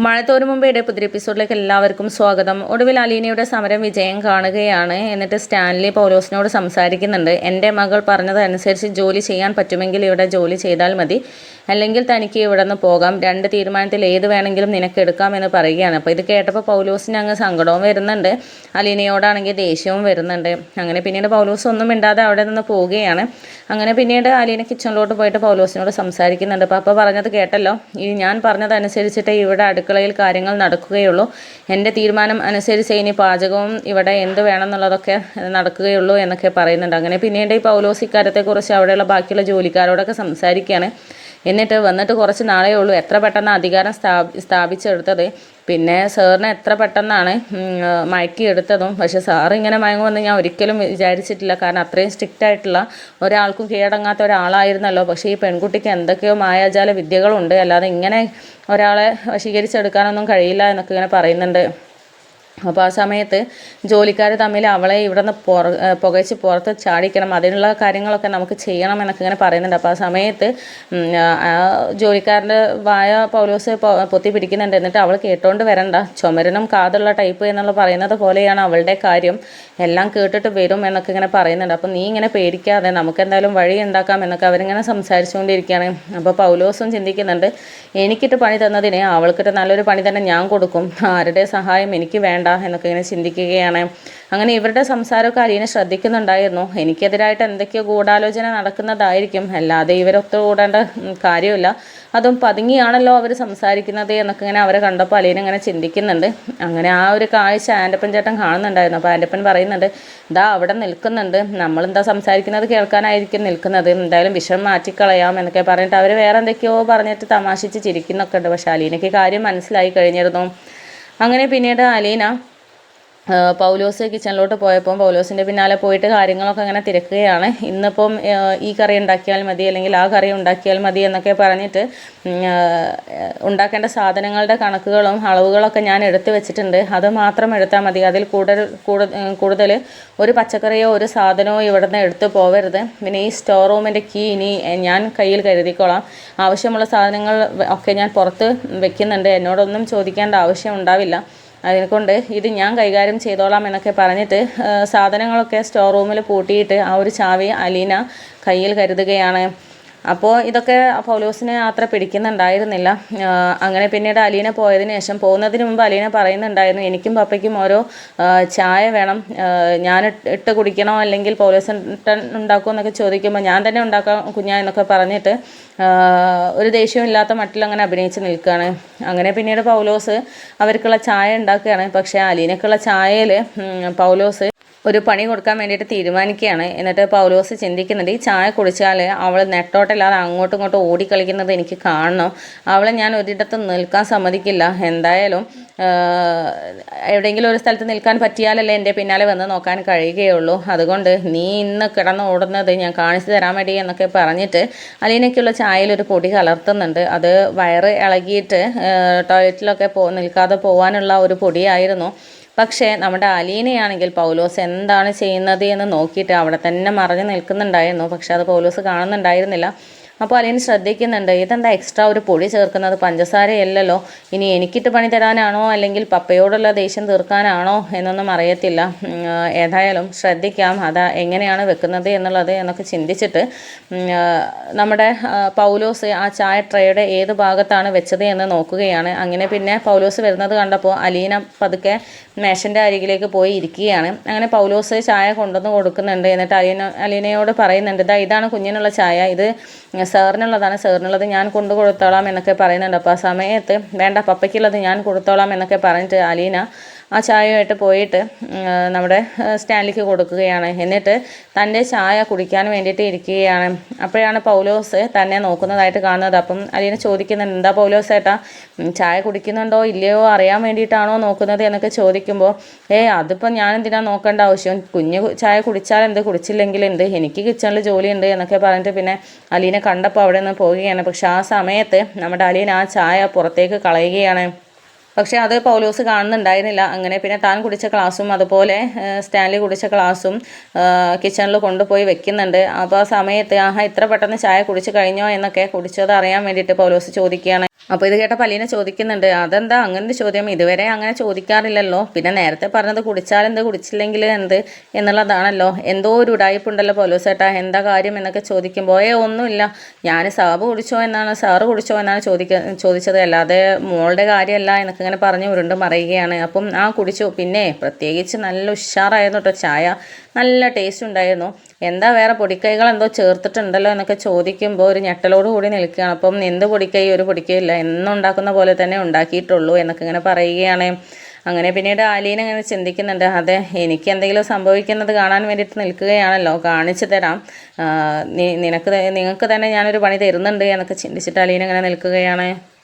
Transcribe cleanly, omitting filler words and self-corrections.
മഴത്തോരു മുമ്പേയുടെ പുതിയ എപ്പിസോഡിലേക്ക് എല്ലാവർക്കും സ്വാഗതം. ഒടുവിൽ അലീനയുടെ സമരം വിജയം കാണുകയാണ്. എന്നിട്ട് സ്റ്റാൻലി പൗലോസിനോട് സംസാരിക്കുന്നുണ്ട്. എൻ്റെ മകൾ പറഞ്ഞതനുസരിച്ച് ജോലി ചെയ്യാൻ പറ്റുമെങ്കിൽ ഇവിടെ ജോലി ചെയ്താൽ മതി, അല്ലെങ്കിൽ തനിക്ക് ഇവിടെ നിന്ന് പോകാം. രണ്ട് തീരുമാനത്തിൽ ഏത് വേണമെങ്കിലും നിനക്ക് എടുക്കാമെന്ന് പറയുകയാണ്. അപ്പോൾ ഇത് കേട്ടപ്പോൾ പൗലോസിന് അങ്ങ് സങ്കടവും വരുന്നുണ്ട്, അലീനയോടാണെങ്കിൽ ദേഷ്യവും വരുന്നുണ്ട്. അങ്ങനെ പിന്നീട് പൗലോസ് ഒന്നും മിണ്ടാതെ അവിടെ നിന്ന് പോവുകയാണ്. അങ്ങനെ പിന്നീട് അലീന കിച്ചണിലോട്ട് പോയിട്ട് പൗലോസിനോട് സംസാരിക്കുന്നുണ്ട്. അപ്പോൾ പറഞ്ഞത് കേട്ടല്ലോ, ഈ ഞാൻ പറഞ്ഞതനുസരിച്ചിട്ട് ഇവിടെ അടുക്കളയിൽ കാര്യങ്ങൾ നടക്കുകയുള്ളൂ. എൻ്റെ തീരുമാനം അനുസരിച്ച് ഇനി പാചകവും ഇവിടെ എന്ത് വേണമെന്നുള്ളതൊക്കെ നടക്കുകയുള്ളൂ എന്നൊക്കെ പറയുന്നുണ്ട്. അങ്ങനെ പിന്നീട് ഈ പൗലോസ് ഇക്കാര്യത്തെക്കുറിച്ച് അവിടെയുള്ള ബാക്കിയുള്ള ജോലിക്കാരോടൊക്കെ സംസാരിക്കുകയാണ്. എന്നിട്ട് വന്നിട്ട് കുറച്ച് നാളേ ഉള്ളൂ എത്ര പെട്ടെന്ന് അധികാരം സ്ഥാപിച്ചെടുത്തത്. പിന്നെ സാറിനെ എത്ര പെട്ടെന്നാണ് മയക്കിയെടുത്തതും. പക്ഷേ സാറ് ഇങ്ങനെ മയങ്ങുമെന്ന് ഞാൻ ഒരിക്കലും വിചാരിച്ചിട്ടില്ല. കാരണം അത്രയും സ്ട്രിക്റ്റ് ആയിട്ടുള്ള ഒരാൾക്കും കീഴടങ്ങാത്ത ഒരാളായിരുന്നല്ലോ. പക്ഷേ ഈ പെൺകുട്ടിക്ക് എന്തൊക്കെയോ മായാജാല വിദ്യകളുണ്ട്, അല്ലാതെ ഇങ്ങനെ ഒരാളെ വശീകരിച്ചെടുക്കാനൊന്നും കഴിയില്ല എന്നൊക്കെ ഇങ്ങനെ പറയുന്നുണ്ട്. അപ്പോൾ ആ സമയത്ത് ജോലിക്കാർ തമ്മിൽ അവളെ ഇവിടെ നിന്ന് പുകച്ച് പുറത്ത് ചാടിക്കണം, അതിനുള്ള കാര്യങ്ങളൊക്കെ നമുക്ക് ചെയ്യണം എന്നൊക്കെ ഇങ്ങനെ പറയുന്നുണ്ട്. അപ്പോൾ ആ സമയത്ത് ജോലിക്കാരൻ്റെ വായ പൗലോസ് പൊത്തി പിടിക്കുന്നുണ്ട്. എന്നിട്ട് അവൾ കേട്ടോണ്ട് വരണ്ട, ചുമരനും കാതുള്ള ടൈപ്പ് എന്നുള്ള പറയുന്നത് പോലെയാണ് അവളുടെ കാര്യം, എല്ലാം കേട്ടിട്ട് വരും എന്നൊക്കെ ഇങ്ങനെ പറയുന്നുണ്ട്. അപ്പോൾ നീ ഇങ്ങനെ പേടിക്കാതെ നമുക്ക് എന്തായാലും വഴി ഉണ്ടാക്കാം എന്നൊക്കെ അവരിങ്ങനെ സംസാരിച്ചുകൊണ്ടിരിക്കുകയാണ്. അപ്പോൾ പൗലോസും ചിന്തിക്കുന്നുണ്ട്, എനിക്കിട്ട് പണി തന്നതിന് അവൾക്കിട്ട് നല്ലൊരു പണി തന്നെ ഞാൻ കൊടുക്കും, ആരുടെ സഹായം എനിക്ക് വേണ്ട എന്നൊക്കെ ഇങ്ങനെ ചിന്തിക്കുകയാണ്. അങ്ങനെ ഇവരുടെ സംസാരമൊക്കെ അലീന ശ്രദ്ധിക്കുന്നുണ്ടായിരുന്നു. എനിക്കെതിരായിട്ട് എന്തൊക്കെയോ ഗൂഢാലോചന നടക്കുന്നതായിരിക്കും, അല്ലാതെ ഇവരൊത്തുകൂടേണ്ട കാര്യമില്ല, അതും പതുങ്ങിയാണല്ലോ അവർ സംസാരിക്കുന്നത് എന്നൊക്കെ ഇങ്ങനെ അവരെ കണ്ടപ്പോൾ അലീന ഇങ്ങനെ ചിന്തിക്കുന്നുണ്ട്. അങ്ങനെ ആ ഒരു കാഴ്ച ആൻ്റപ്പൻ ചേട്ടൻ കാണുന്നുണ്ടായിരുന്നു. അപ്പോൾ ആൻ്റപ്പൻ പറയുന്നുണ്ട്, ഇതാ അവിടെ നിൽക്കുന്നുണ്ട്, നമ്മളെന്താ സംസാരിക്കുന്നത് കേൾക്കാനായിരിക്കും നിൽക്കുന്നത്, എന്തായാലും വിഷം മാറ്റിക്കളയാം എന്നൊക്കെ പറഞ്ഞിട്ട് അവർ വേറെ എന്തൊക്കെയോ പറഞ്ഞിട്ട് തമാശിച്ച് ചിരിക്കുന്നൊക്കെ ഉണ്ട്. പക്ഷേ അലീനയ്ക്ക് കാര്യം മനസ്സിലായി കഴിഞ്ഞിരുന്നു. അങ്ങനെ പിന്നീട് അലീന പൗലോസ് കിച്ചണിലോട്ട് പോയപ്പോൾ പൗലോസിൻ്റെ പിന്നാലെ പോയിട്ട് കാര്യങ്ങളൊക്കെ അങ്ങനെ തിരക്കുകയാണ്. ഇന്നിപ്പം ഈ കറി ഉണ്ടാക്കിയാൽ മതി, അല്ലെങ്കിൽ ആ കറി ഉണ്ടാക്കിയാൽ മതി എന്നൊക്കെ പറഞ്ഞിട്ട് ഉണ്ടാക്കേണ്ട സാധനങ്ങളുടെ കണക്കുകളും അളവുകളൊക്കെ ഞാൻ എടുത്തു വെച്ചിട്ടുണ്ട്, അത് മാത്രം എടുത്താൽ മതി, അതിൽ കൂടുതൽ ഒരു പച്ചക്കറിയോ ഒരു സാധനമോ ഇവിടെ നിന്ന് എടുത്തു പോവരുത്. പിന്നെ ഈ സ്റ്റോർ റൂമിൻ്റെ കീ ഇനി ഞാൻ കയ്യിൽ കരുതിക്കോളാം, ആവശ്യമുള്ള സാധനങ്ങൾ ഒക്കെ ഞാൻ പുറത്ത് വെക്കുന്നുണ്ട്, എന്നോടൊന്നും ചോദിക്കേണ്ട ആവശ്യം ഉണ്ടാവില്ല, അതിനെക്കൊണ്ട് ഇത് ഞാൻ കൈകാര്യം ചെയ്തോളാം എന്നൊക്കെ പറഞ്ഞിട്ട് സാധനങ്ങളൊക്കെ സ്റ്റോർ റൂമിൽ പൂട്ടിയിട്ട് ആ ഒരു ചാവി അലീന കയ്യിൽ കരുതുകയാണ്. അപ്പോൾ ഇതൊക്കെ പൗലോസിനെ അത്ര പിടിക്കുന്നുണ്ടായിരുന്നില്ല. അങ്ങനെ പിന്നീട് അലീന പോയതിന് ശേഷം, പോകുന്നതിന് മുമ്പ് അലീന പറയുന്നുണ്ടായിരുന്നു, എനിക്കും പപ്പയ്ക്കും ഓരോ ചായ വേണം, ഞാൻ ഇട്ട് കുടിക്കണോ അല്ലെങ്കിൽ പൗലോസ് ഉണ്ടാക്കുമോ എന്നൊക്കെ ചോദിക്കുമ്പോൾ ഞാൻ തന്നെ ഉണ്ടാക്കാം കുഞ്ഞാ എന്നൊക്കെ പറഞ്ഞിട്ട് ഒരു ദേഷ്യമില്ലാത്ത മട്ടിൽ അങ്ങനെ അഭിനയിച്ച് നിൽക്കുകയാണ്. അങ്ങനെ പിന്നീട് പൗലോസ് അവർക്കുള്ള ചായ ഉണ്ടാക്കുകയാണ്. പക്ഷേ അലീനക്കുള്ള ചായയിൽ പൗലോസ് ഒരു പണി കൊടുക്കാൻ വേണ്ടിയിട്ട് തീരുമാനിക്കുകയാണ്. എന്നിട്ട് പൗലോസ് ചിന്തിക്കുന്നുണ്ട്, ഈ ചായ കുടിച്ചാൽ അവൾ നെട്ടോട്ടല്ലാതെ അങ്ങോട്ടും ഇങ്ങോട്ടും ഓടിക്കളിക്കുന്നത് എനിക്ക് കാണണം, അവളെ ഞാൻ ഒരിടത്തും നിൽക്കാൻ സമ്മതിക്കില്ല, എന്തായാലും എവിടെയെങ്കിലും ഒരു സ്ഥലത്ത് നിൽക്കാൻ പറ്റിയാലല്ലേ എൻ്റെ പിന്നാലെ വന്ന് നോക്കാൻ കഴിയുകയുള്ളൂ, അതുകൊണ്ട് നീ ഇന്ന് കിടന്ന് ഓടുന്നത് ഞാൻ കാണിച്ചു തരാൻ വേണ്ടി എന്നൊക്കെ പറഞ്ഞിട്ട് അലീനയ്ക്കുള്ള ചായയിൽ ഒരു പൊടി കലർത്തുന്നുണ്ട്. അത് വയറ് ഇളകിയിട്ട് ടോയ്ലറ്റിലൊക്കെ നിൽക്കാതെ പോകാനുള്ള ഒരു പൊടിയായിരുന്നു. പക്ഷേ നമ്മുടെ അലീനയാണെങ്കിൽ പൗലോസ് എന്താണ് ചെയ്യുന്നത് എന്ന് നോക്കിയിട്ട് അവിടെ തന്നെ മറഞ്ഞു നിൽക്കുന്നുണ്ടായിരുന്നു. പക്ഷെ അത് പൗലോസ് കാണുന്നുണ്ടായിരുന്നില്ല. അപ്പോൾ അലീന ശ്രദ്ധിക്കുന്നുണ്ട്, ഇതെന്താ എക്സ്ട്രാ ഒരു പൊടി ചേർക്കുന്നത്, പഞ്ചസാരയല്ലല്ലോ, ഇനി എനിക്കിട്ട് പണി തരാനാണോ അല്ലെങ്കിൽ പപ്പയോടുള്ള ദേഷ്യം തീർക്കാനാണോ എന്നൊന്നും അറിയത്തില്ല, ഏതായാലും ശ്രദ്ധിക്കാം അത് എങ്ങനെയാണ് വെക്കുന്നത് എന്നുള്ളത് എന്നൊക്കെ ചിന്തിച്ചിട്ട് നമ്മുടെ പൗലോസ് ആ ചായ ട്രേയുടെ ഏത് ഭാഗത്താണ് വെച്ചത് എന്ന് നോക്കുകയാണ്. അങ്ങനെ പിന്നെ പൗലോസ് വരുന്നത് കണ്ടപ്പോൾ അലീന പതുക്കെ മേശൻ്റെ അരികിലേക്ക് പോയി ഇരിക്കുകയാണ്. അങ്ങനെ പൗലോസ് ചായ കൊണ്ടുവന്ന് കൊടുക്കുന്നുണ്ട്. എന്നിട്ട് അലീനയോട് പറയുന്നുണ്ട്, ഇതാണ് കുഞ്ഞിനുള്ള ചായ, ഇത് സാറിനുള്ളത് ഞാൻ കൊണ്ടു കൊടുത്തോളാം എന്നൊക്കെ പറയുന്നുണ്ട്. അപ്പോൾ ആ സമയത്ത് വേണ്ട, പപ്പയ്ക്കുള്ളത് ഞാൻ കൊടുത്തോളാം എന്നൊക്കെ പറഞ്ഞിട്ട് അലീന ആ ചായയായിട്ട് പോയിട്ട് നമ്മുടെ സ്റ്റാൻലിക്ക് കൊടുക്കുകയാണ്. എന്നിട്ട് തൻ്റെ ചായ കുടിക്കാൻ വേണ്ടിയിട്ട് ഇരിക്കുകയാണ്. അപ്പോഴാണ് പൗലോസ് തന്നെ നോക്കുന്നതായിട്ട് കാണുന്നത്. അപ്പം അലീന ചോദിക്കുന്നുണ്ട്, എന്താ പൗലോസ് ഏട്ടാ, ചായ കുടിക്കുന്നുണ്ടോ ഇല്ലയോ അറിയാൻ വേണ്ടിയിട്ടാണോ നോക്കുന്നത് എന്നൊക്കെ ചോദിക്കുമ്പോൾ, അതിപ്പോൾ ഞാൻ എന്തിനാ നോക്കേണ്ട ആവശ്യം, കുഞ്ഞ് ചായ കുടിച്ചാൽ എന്ത് കുടിച്ചില്ലെങ്കിൽ എന്ത്, എനിക്ക് കിച്ചണിൽ ജോലിയുണ്ട് എന്നൊക്കെ പറഞ്ഞിട്ട് പിന്നെ അലീന കണ്ടപ്പോൾ അവിടെ നിന്ന് പോവുകയാണ്. പക്ഷെ ആ സമയത്ത് നമ്മുടെ അലീന ആ ചായ പുറത്തേക്ക് കളയുകയാണ്. പക്ഷേ അത് പൗലോസ് കാണുന്നുണ്ടായിരുന്നില്ല. അങ്ങനെ പിന്നെ താൻ കുടിച്ച ഗ്ലാസും അതുപോലെ സ്റ്റാൻലി കുടിച്ച ഗ്ലാസും കിച്ചണിൽ കൊണ്ടുപോയി വെക്കുന്നുണ്ട്. അപ്പോൾ ആ സമയത്ത് ഇത്ര പെട്ടെന്ന് ചായ കുടിച്ച് കഴിഞ്ഞോ എന്നൊക്കെ കുടിച്ചത് അറിയാൻ വേണ്ടിയിട്ട് പൗലോസ് ചോദിക്കുകയാണ്. അപ്പോൾ ഇത് കേട്ടപ്പോൾ അലീന ചോദിക്കുന്നുണ്ട്, അതെന്താ അങ്ങനൊരു ചോദ്യം, ഇതുവരെ അങ്ങനെ ചോദിക്കാറില്ലല്ലോ, പിന്നെ നേരത്തെ പറഞ്ഞത് കുടിച്ചാലെന്ത് കുടിച്ചില്ലെങ്കിൽ എന്ത് എന്നുള്ളതാണല്ലോ, എന്തോ ഒരു ഉടായ്പുണ്ടല്ലോ പൗലോസേട്ടാ, എന്താ കാര്യം എന്നൊക്കെ ചോദിക്കുമ്പോൾ ഒന്നുമില്ല, ഞാൻ സാറ് കുടിച്ചോ എന്നാണ് ചോദിച്ചത്, അല്ലാതെ മോളുടെ കാര്യമല്ല എന്നൊക്കെ ഇങ്ങനെ പറഞ്ഞ് ഉരുണ്ട് മറിയുകയാണ്. അപ്പം ആ കുടിച്ചു, പിന്നെ പ്രത്യേകിച്ച് നല്ല ഉഷാറായിരുന്നു കേട്ടോ ചായ, നല്ല ടേസ്റ്റ് ഉണ്ടായിരുന്നു, എന്താ വേറെ പൊടിക്കൈകൾ എന്തോ ചേർത്തിട്ടുണ്ടല്ലോ എന്നൊക്കെ ചോദിക്കുമ്പോൾ ഒരു ഞെട്ടലോട് കൂടി നിൽക്കുകയാണ്. അപ്പം എന്ത് പൊടിക്കൈ, ഒരു പൊടിക്കൈയില്ല, എന്നും ഉണ്ടാക്കുന്ന പോലെ തന്നെ ഉണ്ടാക്കിയിട്ടുള്ളൂ എന്നൊക്കെ ഇങ്ങനെ പറയുകയാണ്. അങ്ങനെ പിന്നീട് അലീന ഇങ്ങനെ ചിന്തിക്കുന്നുണ്ട്, അതെ എനിക്ക് എന്തെങ്കിലും സംഭവിക്കുന്നത് കാണാൻ വേണ്ടിയിട്ട് നിൽക്കുകയാണല്ലോ, കാണിച്ചു തരാം, നിങ്ങൾക്ക് തന്നെ ഞാനൊരു പണി തരുന്നുണ്ട് എന്നൊക്കെ ചിന്തിച്ചിട്ട് അലീന ഇങ്ങനെ നിൽക്കുകയാണ്.